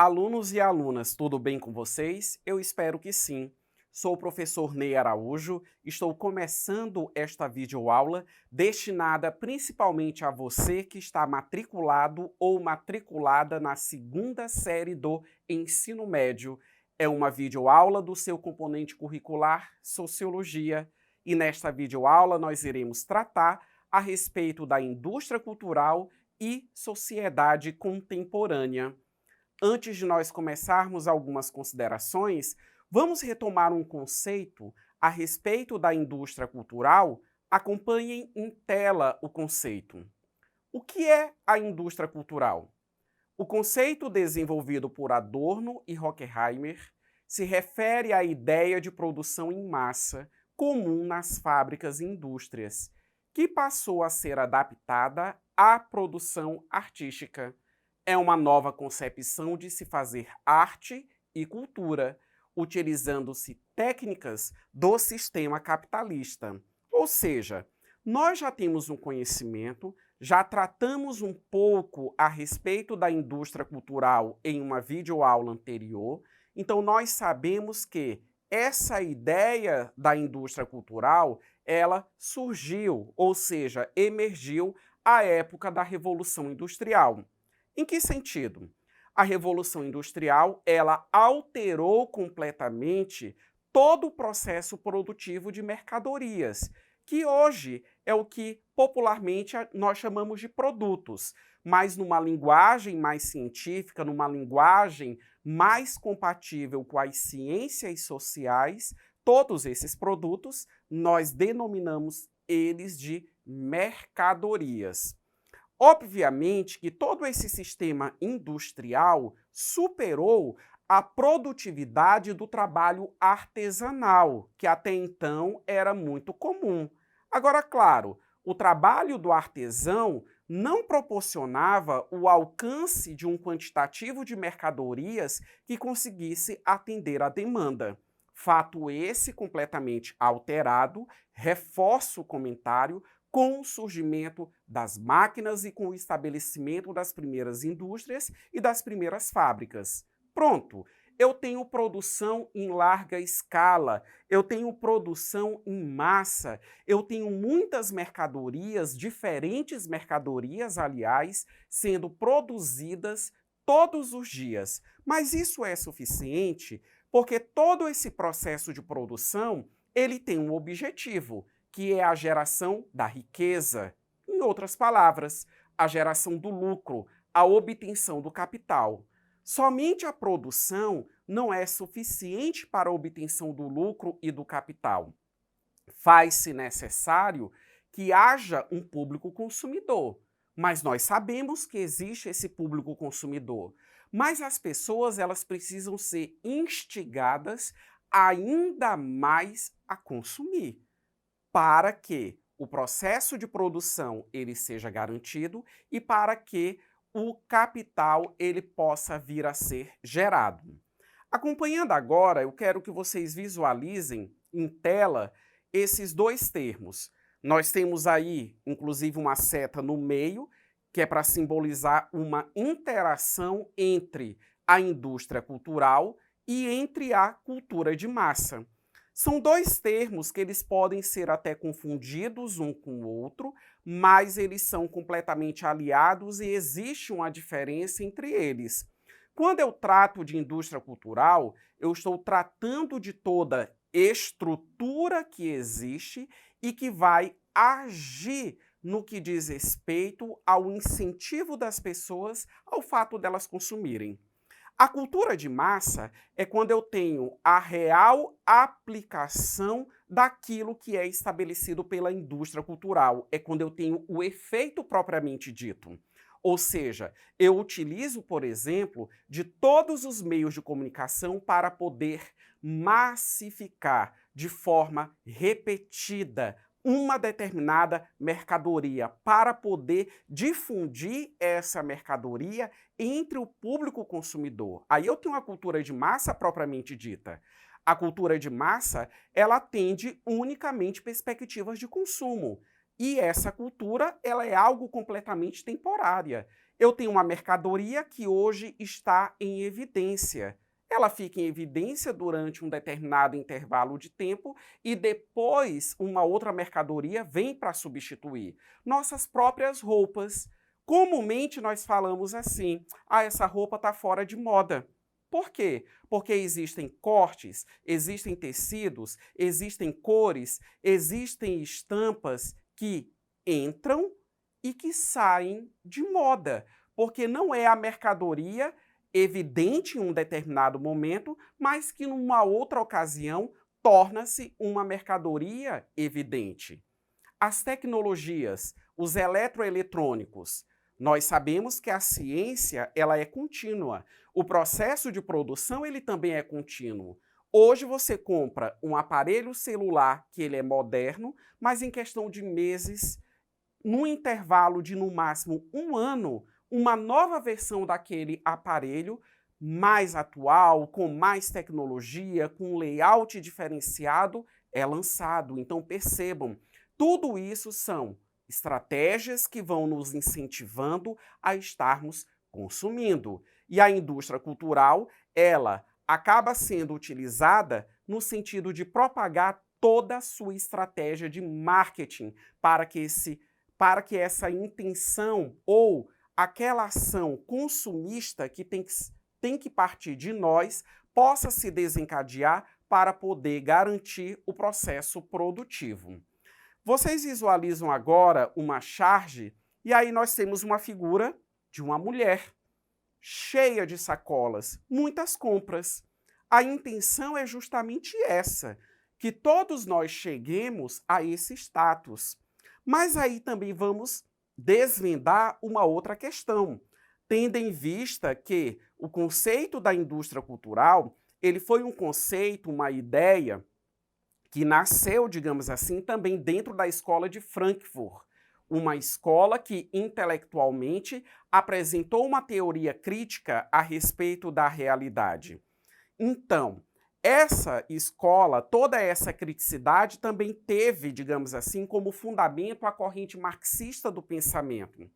Alunos e alunas, tudo bem com vocês? Eu espero que sim. Sou o professor Ney Araújo, estou começando esta videoaula destinada principalmente a você que está matriculado ou matriculada na segunda série do ensino médio. É uma videoaula do seu componente curricular Sociologia e nesta videoaula nós iremos tratar a respeito da indústria cultural e sociedade contemporânea. Antes de nós começarmos algumas considerações, vamos retomar um conceito a respeito da indústria cultural. Acompanhem em tela o conceito. O que é a indústria cultural? O conceito desenvolvido por Adorno e Horkheimer se refere à ideia de produção em massa comum nas fábricas e indústrias, que passou a ser adaptada à produção artística. É uma nova concepção de se fazer arte e cultura, utilizando-se técnicas do sistema capitalista. Ou seja, nós já temos um conhecimento, já tratamos um pouco a respeito da indústria cultural em uma videoaula anterior, então nós sabemos que essa ideia da indústria cultural, ela surgiu, ou seja, emergiu à época da Revolução Industrial. Em que sentido? A Revolução Industrial, ela alterou completamente todo o processo produtivo de mercadorias, que hoje é o que popularmente nós chamamos de produtos, mas numa linguagem mais científica, numa linguagem mais compatível com as ciências sociais, todos esses produtos nós denominamos eles de mercadorias. Obviamente que todo esse sistema industrial superou a produtividade do trabalho artesanal, que até então era muito comum. Agora, claro, o trabalho do artesão não proporcionava o alcance de um quantitativo de mercadorias que conseguisse atender à demanda. Fato esse completamente alterado, reforço o comentário, com o surgimento das máquinas e com o estabelecimento das primeiras indústrias e das primeiras fábricas. Pronto, eu tenho produção em larga escala, eu tenho produção em massa, eu tenho muitas mercadorias, diferentes mercadorias, aliás, sendo produzidas todos os dias. Mas isso é suficiente porque todo esse processo de produção, ele tem um objetivo, que é a geração da riqueza. Em outras palavras, a geração do lucro, a obtenção do capital. Somente a produção não é suficiente para a obtenção do lucro e do capital. Faz-se necessário que haja um público consumidor, mas nós sabemos que existe esse público consumidor. Mas as pessoas, elas precisam ser instigadas ainda mais a consumir, para que o processo de produção ele seja garantido e para que o capital ele possa vir a ser gerado. Acompanhando agora, eu quero que vocês visualizem em tela esses dois termos. Nós temos aí, inclusive, uma seta no meio, que é para simbolizar uma interação entre a indústria cultural e entre a cultura de massa. São dois termos que eles podem ser até confundidos um com o outro, mas eles são completamente aliados e existe uma diferença entre eles. Quando eu trato de indústria cultural, eu estou tratando de toda estrutura que existe e que vai agir no que diz respeito ao incentivo das pessoas ao fato delas consumirem. A cultura de massa é quando eu tenho a real aplicação daquilo que é estabelecido pela indústria cultural. É quando eu tenho o efeito propriamente dito. Ou seja, eu utilizo, por exemplo, de todos os meios de comunicação para poder massificar de forma repetida uma determinada mercadoria, para poder difundir essa mercadoria entre o público consumidor. Aí eu tenho a cultura de massa propriamente dita. A cultura de massa, ela atende unicamente perspectivas de consumo. E essa cultura, ela é algo completamente temporária. Eu tenho uma mercadoria que hoje está em evidência. Ela fica em evidência durante um determinado intervalo de tempo e depois uma outra mercadoria vem para substituir. Nossas próprias roupas. Comumente nós falamos assim: ah, essa roupa está fora de moda. Por quê? Porque existem cortes, existem tecidos, existem cores, existem estampas que entram e que saem de moda, porque não é a mercadoria evidente em um determinado momento, mas que numa outra ocasião torna-se uma mercadoria evidente. As tecnologias, os eletroeletrônicos, nós sabemos que a ciência ela é contínua. O processo de produção ele também é contínuo. Hoje você compra um aparelho celular que ele é moderno, mas em questão de meses, no intervalo de no máximo um ano, uma nova versão daquele aparelho mais atual, com mais tecnologia, com um layout diferenciado, é lançado. Então percebam, tudo isso são estratégias que vão nos incentivando a estarmos consumindo. E a indústria cultural, ela acaba sendo utilizada no sentido de propagar toda a sua estratégia de marketing para que essa intenção ou aquela ação consumista que tem que partir de nós possa se desencadear para poder garantir o processo produtivo. Vocês visualizam agora uma charge e aí nós temos uma figura de uma mulher cheia de sacolas, muitas compras. A intenção é justamente essa, que todos nós cheguemos a esse status. Mas aí também vamos desvendar uma outra questão, tendo em vista que o conceito da indústria cultural, ele foi um conceito, uma ideia que nasceu, digamos assim, também dentro da escola de Frankfurt, uma escola que intelectualmente apresentou uma teoria crítica a respeito da realidade. Então, essa escola, toda essa criticidade também teve, digamos assim, como fundamento a corrente marxista do pensamento.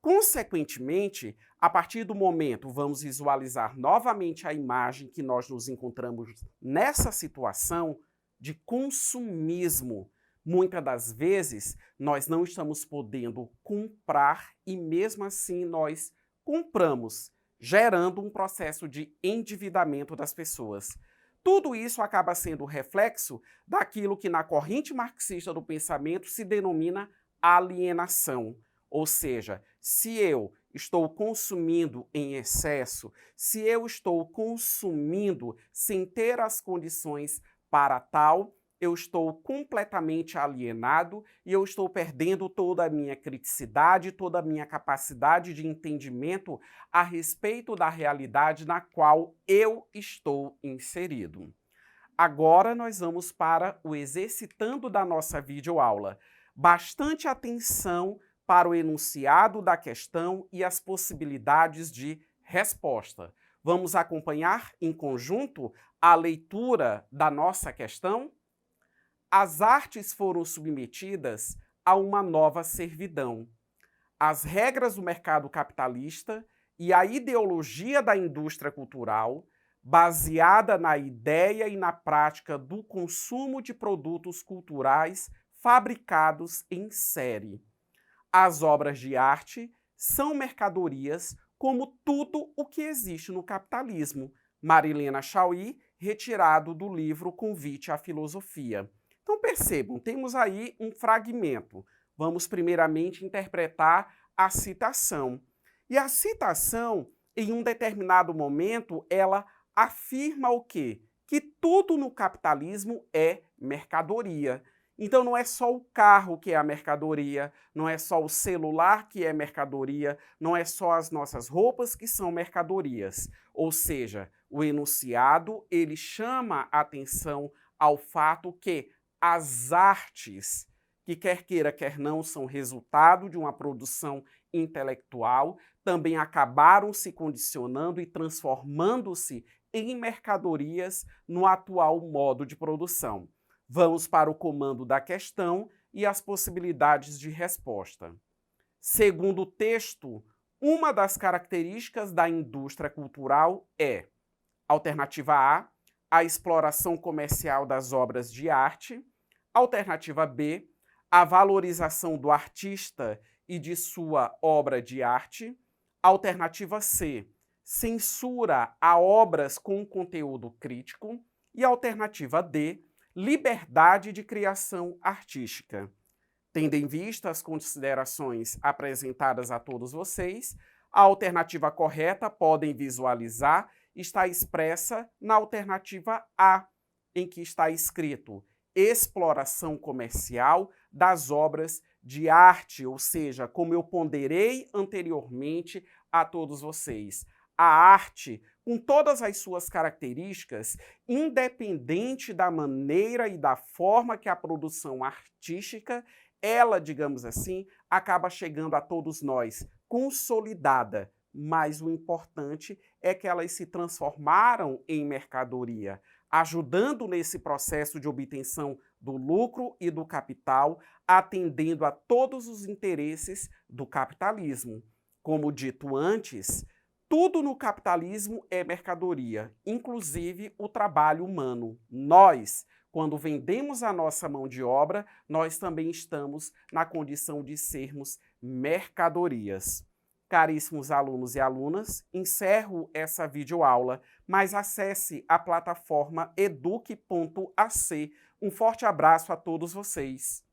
Consequentemente, a partir do momento, vamos visualizar novamente a imagem que nós nos encontramos nessa situação de consumismo. Muitas das vezes, nós não estamos podendo comprar e mesmo assim nós compramos, gerando um processo de endividamento das pessoas. Tudo isso acaba sendo reflexo daquilo que na corrente marxista do pensamento se denomina alienação. Ou seja, se eu estou consumindo em excesso, se eu estou consumindo sem ter as condições para tal, eu estou completamente alienado e eu estou perdendo toda a minha criticidade, toda a minha capacidade de entendimento a respeito da realidade na qual eu estou inserido. Agora nós vamos para o exercitando da nossa videoaula. Bastante atenção para o enunciado da questão e as possibilidades de resposta. Vamos acompanhar em conjunto a leitura da nossa questão? As artes foram submetidas a uma nova servidão. As regras do mercado capitalista e a ideologia da indústria cultural, baseada na ideia e na prática do consumo de produtos culturais fabricados em série. As obras de arte são mercadorias como tudo o que existe no capitalismo. Marilena Chauí, retirado do livro Convite à Filosofia. Então percebam, temos aí um fragmento. Vamos primeiramente interpretar a citação. E a citação, em um determinado momento, ela afirma o quê? Que tudo no capitalismo é mercadoria. Então não é só o carro que é a mercadoria, não é só o celular que é mercadoria, não é só as nossas roupas que são mercadorias. Ou seja, o enunciado, ele chama a atenção ao fato que as artes, que quer queira, quer não, são resultado de uma produção intelectual, também acabaram se condicionando e transformando-se em mercadorias no atual modo de produção. Vamos para o comando da questão e as possibilidades de resposta. Segundo o texto, uma das características da indústria cultural é: alternativa a exploração comercial das obras de arte; alternativa B, a valorização do artista e de sua obra de arte; alternativa C, censura a obras com conteúdo crítico; e alternativa D, liberdade de criação artística. Tendo em vista as considerações apresentadas a todos vocês, a alternativa correta, podem visualizar, está expressa na alternativa A, em que está escrito exploração comercial das obras de arte, ou seja, como eu ponderei anteriormente a todos vocês, a arte, com todas as suas características, independente da maneira e da forma que a produção artística, ela, digamos assim, acaba chegando a todos nós consolidada, mas o importante é que elas se transformaram em mercadoria, ajudando nesse processo de obtenção do lucro e do capital, atendendo a todos os interesses do capitalismo. Como dito antes, tudo no capitalismo é mercadoria, inclusive o trabalho humano. Nós, quando vendemos a nossa mão de obra, nós também estamos na condição de sermos mercadorias. Caríssimos alunos e alunas, encerro essa videoaula, mas acesse a plataforma eduque.ac. Um forte abraço a todos vocês.